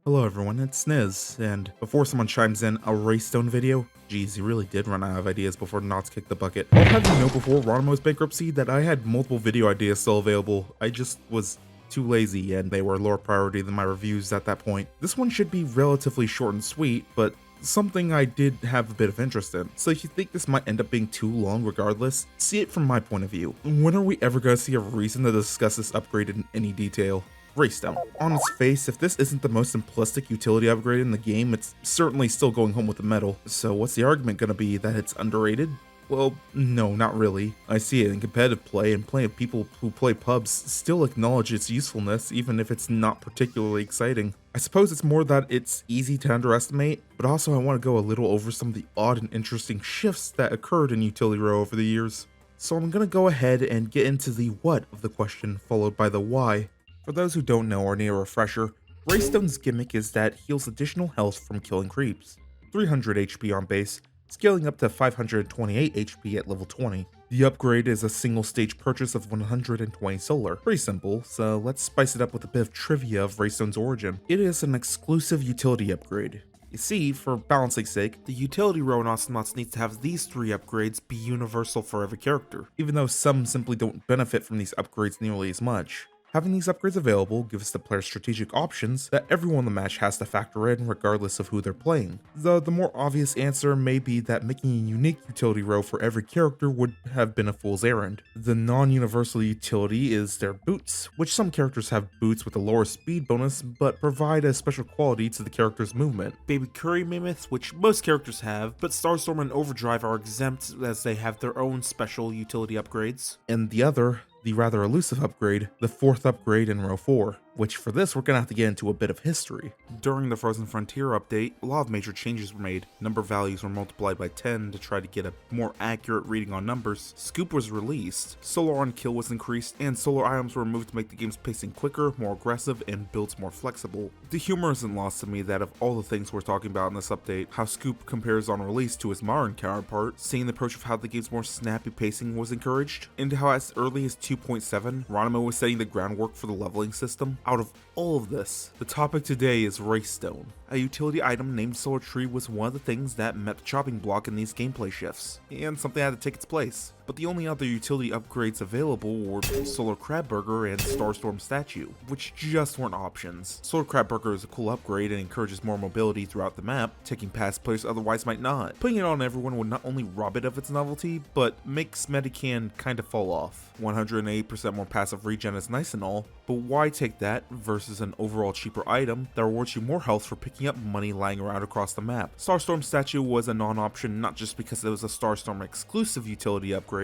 Hello everyone, it's Sniz, and before someone chimes in, a Raystone video? Geez, he really did run out of ideas before Knots kicked the bucket. I'll have you know before Ronimo's bankruptcy that I had multiple video ideas still available, I just was too lazy and they were lower priority than my reviews at that point. This one should be relatively short and sweet, but something I did have a bit of interest in. So if you think this might end up being too long regardless, see it from my point of view. When are we ever gonna see a reason to discuss this upgrade in any detail? Raystone. On its face, if this isn't the most simplistic utility upgrade in the game, it's certainly still going home with the medal. So what's the argument gonna be, that it's underrated? Well, no, not really. I see it in competitive play, and plenty of people who play pubs still acknowledge its usefulness, even if it's not particularly exciting. I suppose it's more that it's easy to underestimate, but also I want to go a little over some of the odd and interesting shifts that occurred in utility row over the years. So I'm gonna go ahead and get into the what of the question, followed by the why. For those who don't know or need a refresher, Raystone's gimmick is that it heals additional health from killing creeps. 300 HP on base, scaling up to 528 HP at level 20. The upgrade is a single stage purchase of 120 solar. Pretty simple, so let's spice it up with a bit of trivia of Raystone's origin. It is an exclusive utility upgrade. You see, for balancing's sake, the utility row in Awesomenauts needs to have these three upgrades be universal for every character, even though some simply don't benefit from these upgrades nearly as much. Having these upgrades available gives the player strategic options that everyone in the match has to factor in regardless of who they're playing. Though the more obvious answer may be that making a unique utility row for every character would have been a fool's errand. The non-universal utility is their boots, which some characters have boots with a lower speed bonus but provide a special quality to the character's movement. Baby Curry Mammoths, which most characters have, but Starstorm and Overdrive are exempt as they have their own special utility upgrades. And the other, the rather elusive upgrade, the fourth upgrade in row 4, which for this we're gonna have to get into a bit of history. During the Frozen Frontier update, a lot of major changes were made. Number values were multiplied by 10 to try to get a more accurate reading on numbers. Scoop was released, solar on kill was increased, and solar items were removed to make the game's pacing quicker, more aggressive, and builds more flexible. The humor isn't lost to me that of all the things we're talking about in this update, how Scoop compares on release to his modern counterpart, seeing the approach of how the game's more snappy pacing was encouraged, and how as early as 2.7, Ronimo was setting the groundwork for the leveling system. Out of all of this, the topic today is Raystone. A utility item named Solar Tree was one of the things that met the chopping block in these gameplay shifts, and something had to take its place. But the only other utility upgrades available were Solar Crab Burger and Starstorm Statue, which just weren't options. Solar Crab Burger is a cool upgrade and encourages more mobility throughout the map, taking past players otherwise might not. Putting it on everyone would not only rob it of its novelty, but makes Medican kinda fall off. 108% more passive regen is nice and all, but why take that versus an overall cheaper item that rewards you more health for picking up money lying around across the map? Starstorm Statue was a non-option not just because it was a Starstorm exclusive utility upgrade,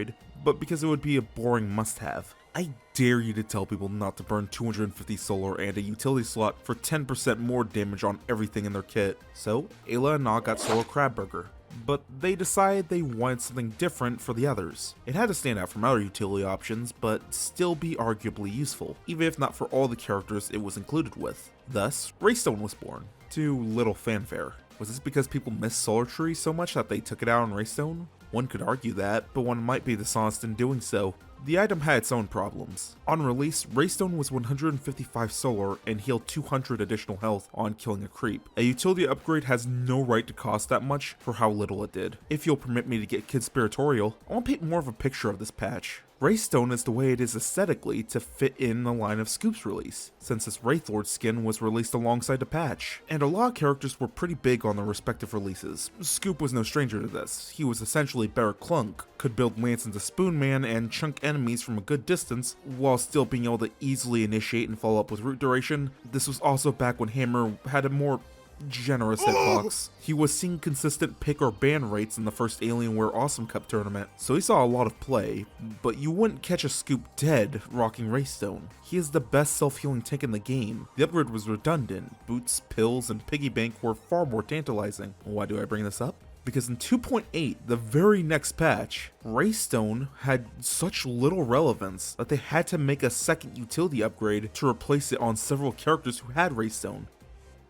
but because it would be a boring must-have. I dare you to tell people not to burn 250 solar and a utility slot for 10% more damage on everything in their kit. So, Ayla and Na got Solar Crab Burger, but they decided they wanted something different for the others. It had to stand out from other utility options, but still be arguably useful, even if not for all the characters it was included with. Thus, Raystone was born, to little fanfare. Was this because people missed Solar Tree so much that they took it out on Raystone? One could argue that, but one might be dishonest in doing so. The item had its own problems. On release, Raystone was 155 solar and healed 200 additional health on killing a creep. A utility upgrade has no right to cost that much for how little it did. If you'll permit me to get conspiratorial, I want to paint more of a picture of this patch. Raystone is the way it is aesthetically to fit in the line of Scoop's release, since its Wraith Lord skin was released alongside the patch, and a lot of characters were pretty big on their respective releases. Scoop was no stranger to this. He was essentially Bear Clunk, could build Lance into Spoon Man and chunk enemies from a good distance, while still being able to easily initiate and follow up with root duration. This was also back when Hammer had a more generous hitbox. He was seeing consistent pick or ban rates in the first Alienware Awesome Cup tournament, so he saw a lot of play, but you wouldn't catch a Scoop dead rocking Raystone. He is the best self-healing tank in the game. The upgrade was redundant. Boots, pills, and piggy bank were far more tantalizing. Why do I bring this up? Because in 2.8, the very next patch, Raystone had such little relevance that they had to make a second utility upgrade to replace it on several characters who had Raystone.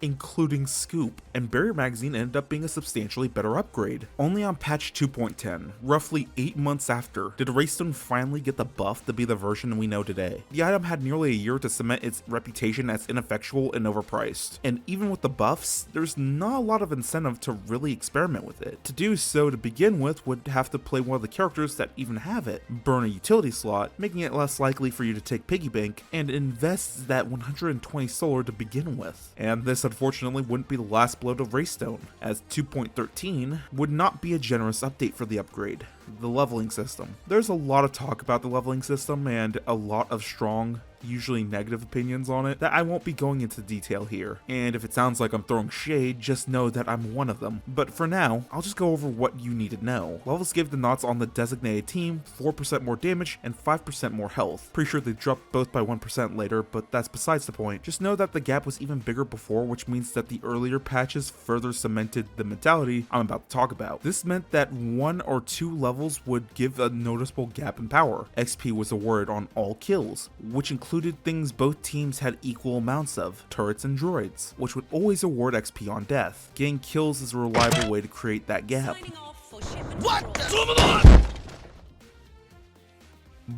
including Scoop, and Barrier Magazine ended up being a substantially better upgrade. Only on patch 2.10, roughly 8 months after, did Wraithstone finally get the buff to be the version we know today. The item had nearly a year to cement its reputation as ineffectual and overpriced, and even with the buffs, there's not a lot of incentive to really experiment with it. To do so to begin with would have to play one of the characters that even have it, burn a utility slot, making it less likely for you to take piggy bank, and invest that 120 solar to begin with. And this unfortunately wouldn't be the last blow to Wraithstone, as 2.13 would not be a generous update for the upgrade. The leveling system. There's a lot of talk about the leveling system and a lot of strong, usually negative opinions on it that I won't be going into detail here, and if it sounds like I'm throwing shade, just know that I'm one of them. But for now, I'll just go over what you need to know. Levels give the Nauts on the designated team 4% more damage and 5% more health. Pretty sure they dropped both by 1% later, but that's besides the point. Just know that the gap was even bigger before, which means that the earlier patches further cemented the mentality I'm about to talk about. This meant that 1 or 2 levels would give a noticeable gap in power. XP was awarded on all kills, which included things both teams had equal amounts of, turrets and droids, which would always award XP on death. Getting kills is a reliable way to create that gap.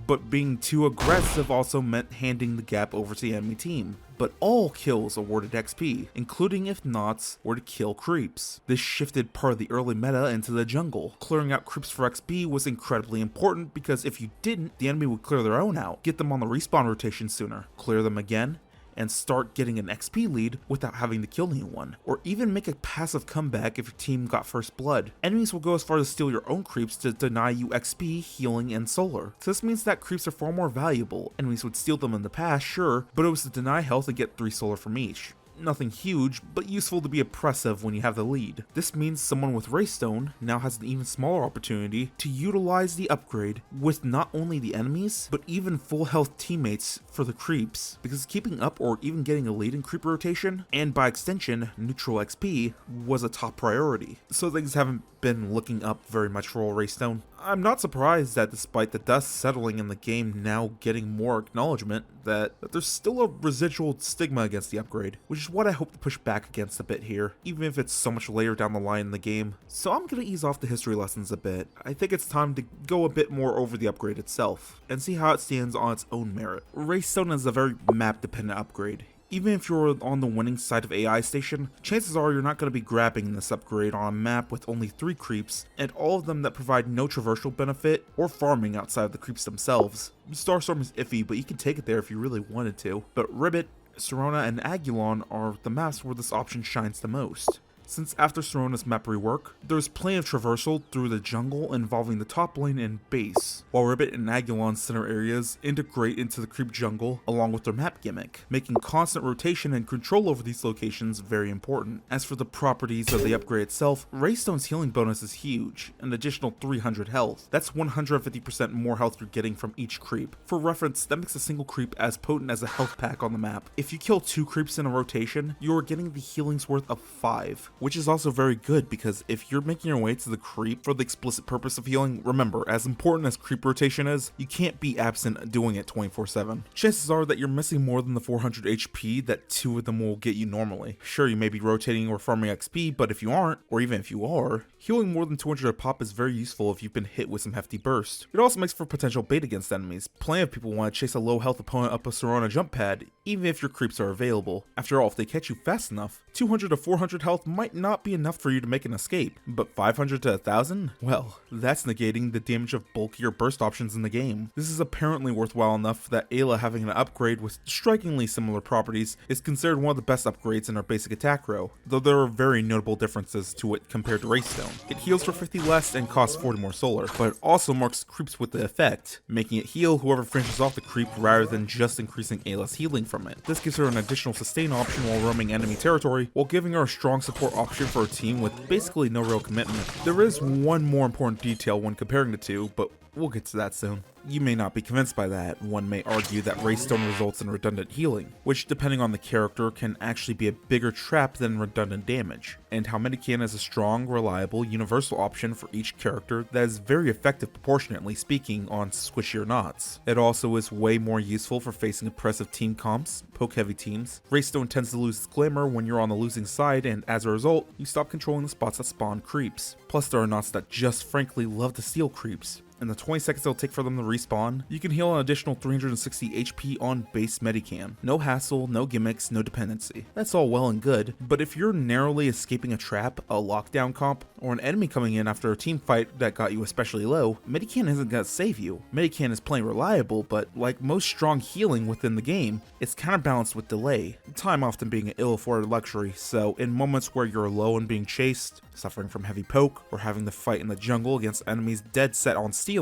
But being too aggressive also meant handing the gap over to the enemy team. But all kills awarded XP, including if Nauts were to kill creeps. This shifted part of the early meta into the jungle. Clearing out creeps for XP was incredibly important because if you didn't, the enemy would clear their own out, get them on the respawn rotation sooner, clear them again, and start getting an XP lead without having to kill anyone, or even make a passive comeback if your team got first blood. Enemies will go as far as steal your own creeps to deny you XP, healing, and solar. So this means that creeps are far more valuable. Enemies would steal them in the past, sure, but it was to deny health and get 3 solar from each. Nothing huge, but useful to be oppressive when you have the lead. This means someone with Wraithstone now has an even smaller opportunity to utilize the upgrade with not only the enemies, but even full health teammates for the creeps, because keeping up or even getting a lead in creep rotation, and by extension, neutral XP, was a top priority. So things haven't been looking up very much for Wraithstone. I'm not surprised that despite the dust settling in the game now getting more acknowledgement, that there's still a residual stigma against the upgrade, which is what I hope to push back against a bit here, even if it's so much later down the line in the game. So I'm gonna ease off the history lessons a bit. I think it's time to go a bit more over the upgrade itself, and see how it stands on its own merit. Wraithstone is a very map-dependent upgrade. Even if you're on the winning side of AI Station, chances are you're not going to be grabbing this upgrade on a map with only 3 creeps, and all of them that provide no traversal benefit or farming outside of the creeps themselves. Starstorm is iffy, but you can take it there if you really wanted to. But Ribbit, Serona, and Agulon are the maps where this option shines the most. Since after Serona's map rework, there's plenty of traversal through the jungle involving the top lane and base, while Ribbit and Agulon's center areas integrate into the creep jungle along with their map gimmick, making constant rotation and control over these locations very important. As for the properties of the upgrade itself, Wraithstone's healing bonus is huge, an additional 300 health. That's 150% more health you're getting from each creep. For reference, that makes a single creep as potent as a health pack on the map. If you kill 2 creeps in a rotation, you are getting the healing's worth of 5. Which is also very good because if you're making your way to the creep for the explicit purpose of healing, remember, as important as creep rotation is, you can't be absent doing it 24/7. Chances are that you're missing more than the 400 HP that 2 of them will get you normally. Sure, you may be rotating or farming XP, but if you aren't, or even if you are, healing more than 200 a pop is very useful if you've been hit with some hefty burst. It also makes for potential bait against enemies. Plenty of people want to chase a low health opponent up a Serona jump pad, even if your creeps are available. After all, if they catch you fast enough, 200 to 400 health might not be enough for you to make an escape, but 500 to 1000? Well, that's negating the damage of bulkier burst options in the game. This is apparently worthwhile enough that Ayla having an upgrade with strikingly similar properties is considered one of the best upgrades in our basic attack row, though there are very notable differences to it compared to Wraithstone. It heals for 50 less and costs 40 more solar, but it also marks creeps with the effect, making it heal whoever finishes off the creep rather than just increasing Ayla's healing from it. This gives her an additional sustain option while roaming enemy territory, while giving her a strong support option for a team with basically no real commitment. There is one more important detail when comparing the two, but We'll get to that soon. You may not be convinced by that. One may argue that Wraithstone results in redundant healing, which depending on the character can actually be a bigger trap than redundant damage, and how Medican is a strong, reliable, universal option for each character that is very effective proportionately speaking on squishier knots. It also is way more useful for facing oppressive team comps, poke-heavy teams. Wraithstone tends to lose its glamour when you're on the losing side, and as a result, you stop controlling the spots that spawn creeps. Plus there are knots that just frankly love to steal creeps. In the 20 seconds it'll take for them to respawn, you can heal an additional 360 HP on base Medican. No hassle, no gimmicks, no dependency. That's all well and good, but if you're narrowly escaping a trap, a lockdown comp, or an enemy coming in after a team fight that got you especially low, Medican isn't gonna save you. Medican is plenty reliable, but like most strong healing within the game, it's counterbalanced with delay, time often being an ill-afforded luxury, so in moments where you're low and being chased, suffering from heavy poke, or having to fight in the jungle against enemies dead set on stealing,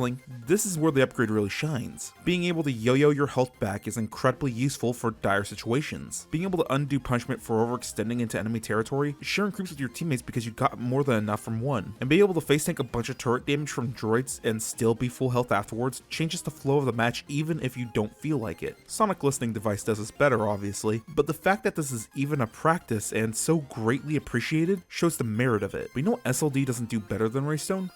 this is where the upgrade really shines. Being able to yo-yo your health back is incredibly useful for dire situations. Being able to undo punishment for overextending into enemy territory, sharing creeps with your teammates because you got more than enough from one, and being able to face tank a bunch of turret damage from droids and still be full health afterwards changes the flow of the match even if you don't feel like it. Sonic Listening Device does this better obviously, but the fact that this is even a practice and so greatly appreciated shows the merit of it. But you know what SLD doesn't do better than Wraithstone?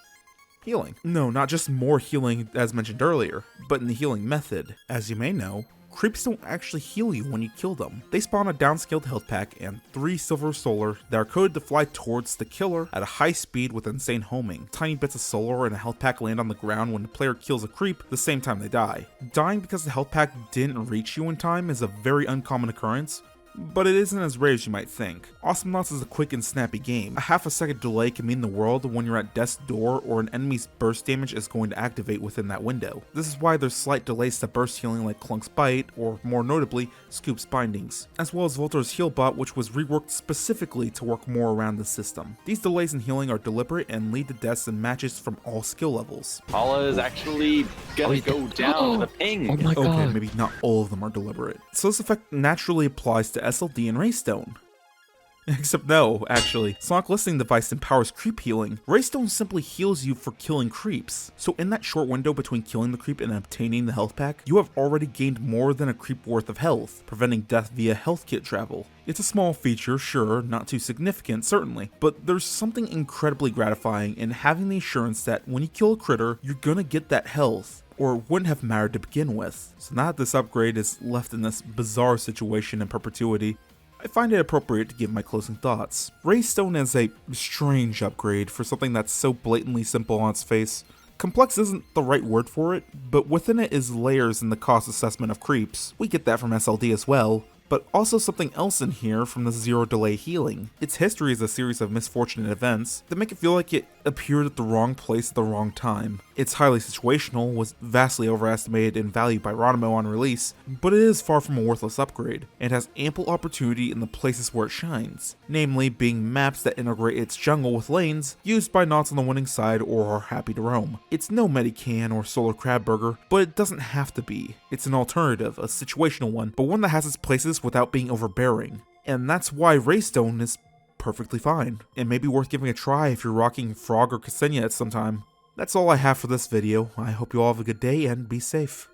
Healing. No, not just more healing as mentioned earlier, but in the healing method. As you may know, creeps don't actually heal you when you kill them. They spawn a downscaled health pack and 3 silver solar that are coded to fly towards the killer at a high speed with insane homing. Tiny bits of solar and a health pack land on the ground when the player kills a creep the same time they die. Dying because the health pack didn't reach you in time is a very uncommon occurrence, but it isn't as rare as you might think. Awesomenauts is a quick and snappy game. A half a second delay can mean the world when you're at death's door or an enemy's burst damage is going to activate within that window. This is why there's slight delays to burst healing like Clunk's Bite, or more notably, Scoop's Bindings, as well as Voltor's Heal Bot, which was reworked specifically to work more around the system. These delays in healing are deliberate and lead to deaths in matches from all skill levels. Paula is actually gonna go down the ping. Oh my god. Okay, maybe not all of them are deliberate. So this effect naturally applies to SLD and Wraithstone. Except no, actually. Sonic Listening Device empowers creep healing. Wraithstone simply heals you for killing creeps. So in that short window between killing the creep and obtaining the health pack, you have already gained more than a creep worth of health, preventing death via health kit travel. It's a small feature, sure, not too significant, certainly, but there's something incredibly gratifying in having the assurance that when you kill a critter, you're gonna get that health, or wouldn't have mattered to begin with. So now that this upgrade is left in this bizarre situation in perpetuity, I find it appropriate to give my closing thoughts. Wraithstone is a strange upgrade for something that's so blatantly simple on its face. Complex isn't the right word for it, but within it is layers in the cost assessment of creeps. We get that from SLD as well, but also something else in here from the zero delay healing. Its history is a series of misfortunate events that make it feel like it appeared at the wrong place at the wrong time. It's highly situational, was vastly overestimated in value by Ronimo on release, but it is far from a worthless upgrade, and has ample opportunity in the places where it shines, namely being maps that integrate its jungle with lanes used by knots on the winning side or are happy to roam. It's no Medican or Solar Crab Burger, but it doesn't have to be. It's an alternative, a situational one, but one that has its places without being overbearing. And that's why Wraithstone is perfectly fine. It may be worth giving a try if you're rocking Frog or Ksenia at some time. That's all I have for this video. I hope you all have a good day and be safe.